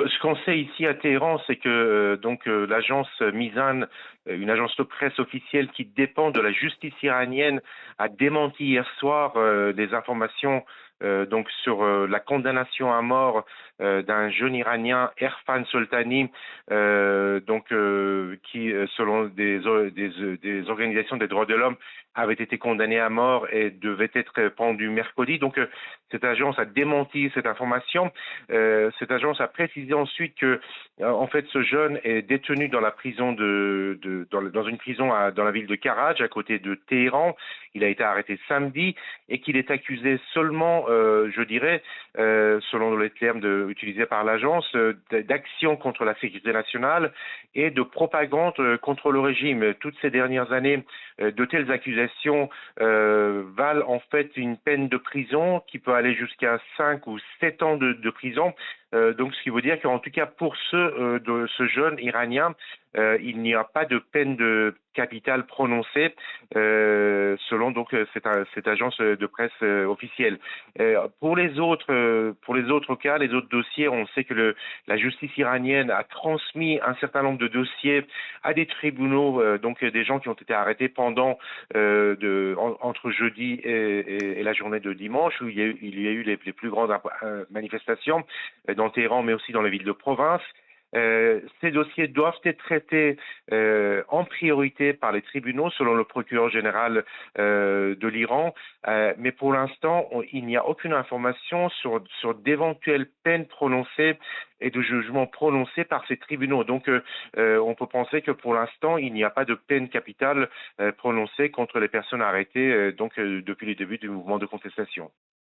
Ce qu'on sait ici à Téhéran, c'est que l'agence Mizan, une agence de presse officielle qui dépend de la justice iranienne, a démenti hier soir des informations sur la condamnation à mort d'un jeune Iranien, Erfan Soltani, qui, selon des organisations des droits de l'homme, avait été condamné à mort et devait être pendu mercredi. Cette agence a démenti cette information. Cette agence a précisé ensuite que, en fait, ce jeune est détenu dans la prison dans une prison dans la ville de Karaj, à côté de Téhéran. Il a été arrêté samedi et qu'il est accusé seulement, selon les termes utilisés par l'agence, d'action contre la sécurité nationale et de propagande contre le régime. Toutes ces dernières années, de telles accusations valent en fait une peine de prison qui peut aller jusqu'à 5 ou 7 ans de prison. Ce qui veut dire qu'en tout cas pour de ce jeune Iranien, il n'y a pas de peine de capitale prononcée selon cette agence de presse officielle. Pour les autres cas, les autres dossiers, on sait que la justice iranienne a transmis un certain nombre de dossiers à des tribunaux, des gens qui ont été arrêtés entre jeudi et la journée de dimanche, où il y a eu les plus grandes manifestations dans Téhéran, mais aussi dans les villes de province. Ces dossiers doivent être traités en priorité par les tribunaux, selon le procureur général de l'Iran. Mais pour l'instant, il n'y a aucune information sur d'éventuelles peines prononcées et de jugements prononcés par ces tribunaux. On peut penser que pour l'instant, il n'y a pas de peine capitale prononcée contre les personnes arrêtées depuis le début du mouvement de contestation.